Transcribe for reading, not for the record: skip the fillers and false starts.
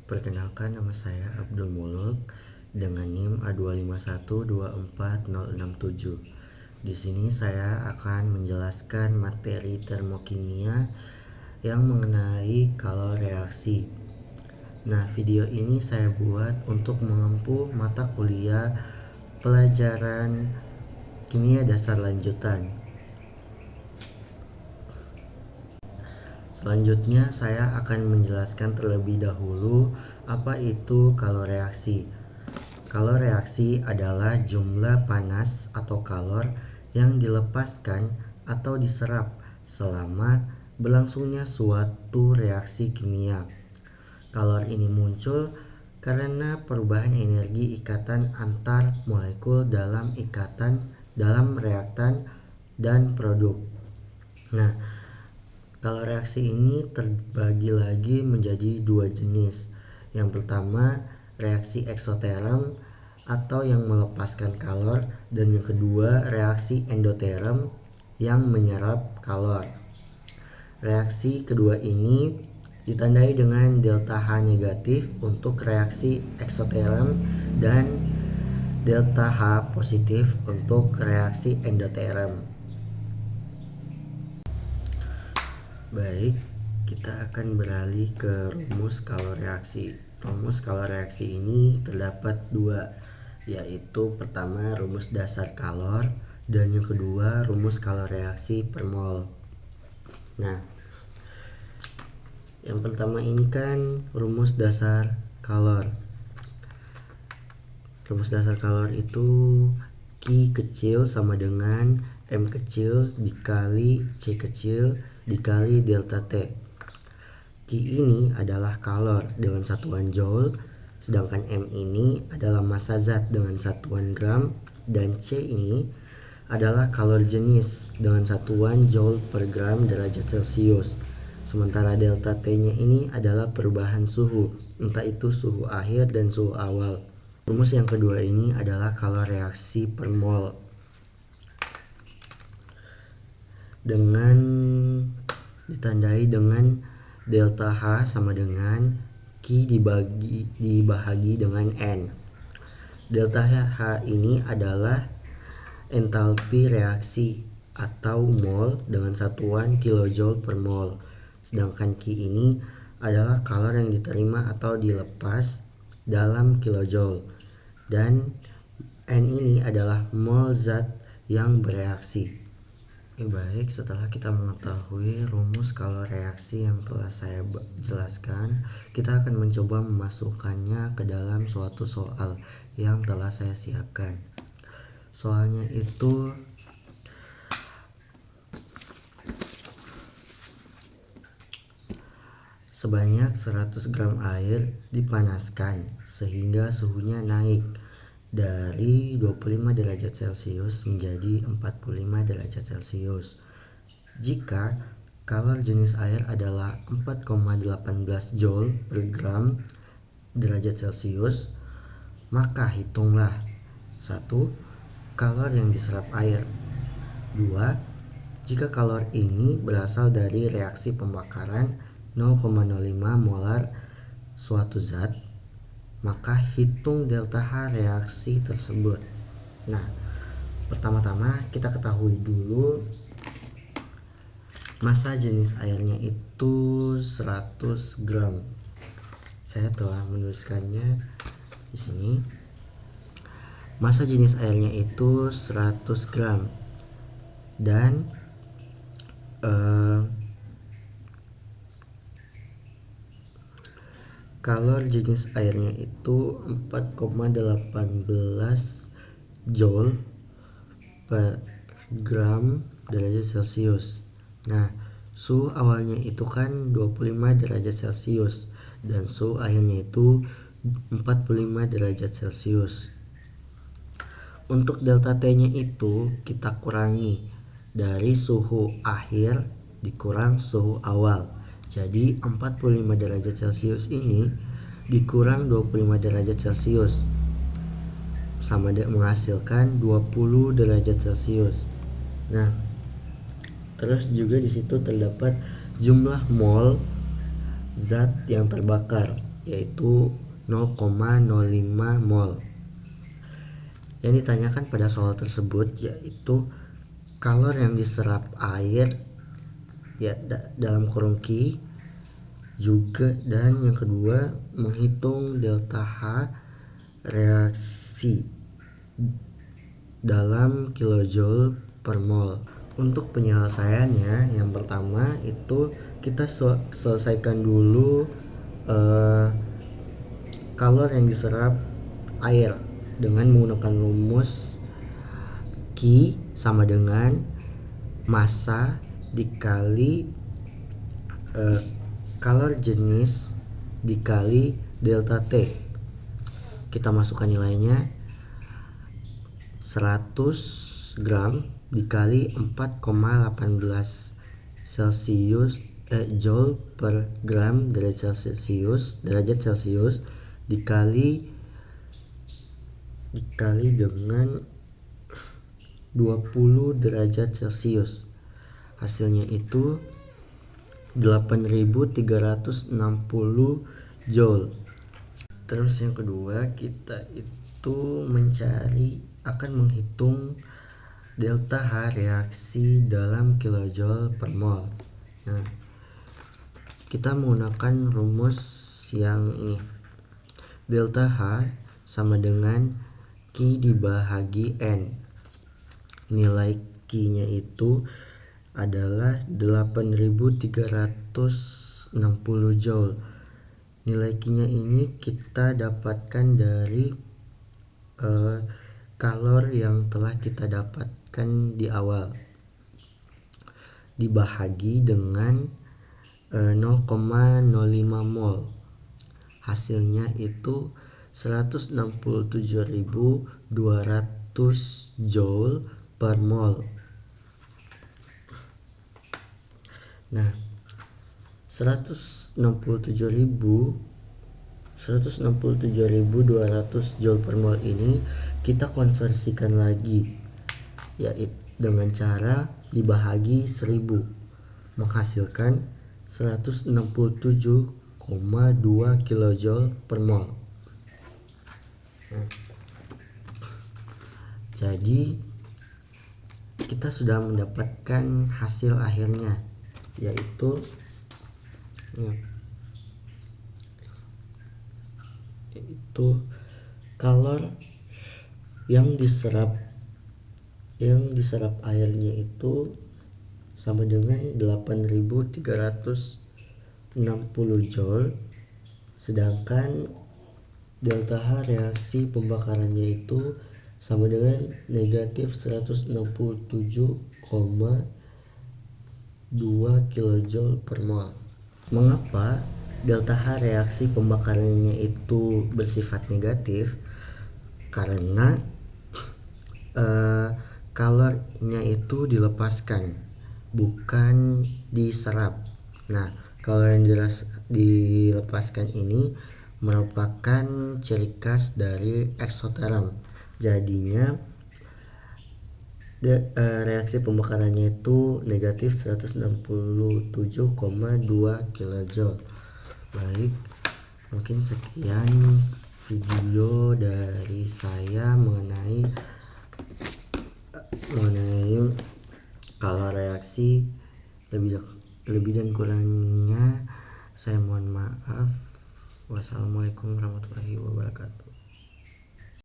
Perkenalkan, nama saya Abdul Muluk dengan NIM A251240067. Di sini saya akan menjelaskan materi termokimia yang mengenai kalor reaksi. Nah, video ini saya buat untuk menempuh mata kuliah pelajaran kimia dasar lanjutan. Selanjutnya saya akan menjelaskan terlebih dahulu apa itu kalor reaksi. Kalor reaksi adalah jumlah panas atau kalor yang dilepaskan atau diserap selama berlangsungnya suatu reaksi kimia. Kalor ini muncul karena perubahan energi ikatan antar molekul dalam reaktan dan produk. Nah, kalor reaksi ini terbagi lagi menjadi dua jenis. Yang pertama, reaksi eksoterm atau yang melepaskan kalor, dan yang kedua, reaksi endoterm yang menyerap kalor. Reaksi kedua ini ditandai dengan delta H negatif untuk reaksi eksoterm dan delta H positif untuk reaksi endoterm. Baik, kita akan beralih ke rumus kalor reaksi. Rumus kalor reaksi ini terdapat dua, yaitu pertama rumus dasar kalor dan yang kedua rumus kalor reaksi per mol. Nah, yang pertama ini kan rumus dasar kalor. Rumus dasar kalor itu Q kecil sama dengan M kecil dikali C kecil dikali delta T. Q ini adalah kalor dengan satuan joule, sedangkan M ini adalah massa zat dengan satuan gram, dan C ini adalah kalor jenis dengan satuan joule per gram derajat Celcius. Sementara delta T-nya ini adalah perubahan suhu, entah itu suhu akhir dan suhu awal. Rumus yang kedua ini adalah kalor reaksi per mol. Dengan ditandai dengan delta H sama dengan Q dibahagi dengan N. Delta H ini adalah entalpi reaksi atau mol dengan satuan kilojoule per mol. Sedangkan Q ini adalah kalor yang diterima atau dilepas dalam kilojoule. Dan N ini adalah mol zat yang bereaksi. Baik, setelah kita mengetahui rumus kalor reaksi yang telah saya jelaskan, kita akan mencoba memasukkannya ke dalam suatu soal yang telah saya siapkan. Soalnya itu sebanyak 100 gram air dipanaskan sehingga suhunya naik dari 25 derajat Celcius menjadi 45 derajat Celcius. Jika kalor jenis air adalah 4,18 joule per gram derajat Celcius, maka hitunglah 1. Kalor yang diserap air. 2. Jika kalor ini berasal dari reaksi pembakaran 0,05 molar suatu zat, maka hitung delta H reaksi tersebut. Nah, pertama-tama kita ketahui dulu massa jenis airnya itu 100 gram. Saya telah menuliskannya di sini. Massa jenis airnya itu 100 gram. Dan kalor jenis airnya itu 4,18 joule per gram derajat Celcius. Nah, suhu awalnya itu kan 25 derajat Celcius dan suhu akhirnya itu 45 derajat Celcius. Untuk delta T-nya itu kita kurangi dari suhu akhir dikurang suhu awal. Jadi 45 derajat Celcius ini dikurang 25 derajat Celcius sama menghasilkan 20 derajat Celcius. Nah, terus juga di situ terdapat jumlah mol zat yang terbakar, yaitu 0,05 mol. Yang ditanyakan pada soal tersebut yaitu kalor yang diserap air ya dalam kurung Q juga, dan yang kedua menghitung delta H reaksi dalam kilojoule per mol. Untuk penyelesaiannya, yang pertama itu kita selesaikan dulu kalor yang diserap air dengan menggunakan rumus Q sama dengan massa dikali kalor jenis dikali delta T. Kita masukkan nilainya 100 gram dikali 4,18 Celsius Joule per gram derajat Celsius dikali dengan 20 derajat Celsius. Hasilnya itu 8.360 Joule. Terus yang kedua, kita itu akan menghitung delta H reaksi dalam kilojoule per mol. Nah, kita menggunakan rumus yang ini. Delta H sama dengan Q dibahagi N. Nilai Q-nya itu adalah 8.360 Joule. Nilai Q-nya ini kita dapatkan dari kalor yang telah kita dapatkan di awal dibahagi dengan 0,05 mol. Hasilnya itu 167.200 Joule per mol. Nah, 167.200 Joule per mol ini kita konversikan lagi, yaitu dengan cara dibahagi 1000, menghasilkan 167,2 kilojoule per mol. Jadi kita sudah mendapatkan hasil akhirnya, yaitu kalor yang diserap airnya itu sama dengan 8.360 Joule, sedangkan delta H reaksi pembakarannya itu sama dengan negatif 167,2 kilojoule per mol. Mengapa delta H reaksi pembakarannya itu bersifat negatif? Karena kalornya itu dilepaskan, bukan diserap. Nah, kalor yang dilepaskan ini merupakan ciri khas dari eksoterm. Jadinya reaksi pembakarannya itu negatif 167,2 kilojoule. Baik, mungkin sekian video dari saya mengenai kalor reaksi. Lebih dan kurangnya saya mohon maaf. Wassalamualaikum warahmatullahi wabarakatuh.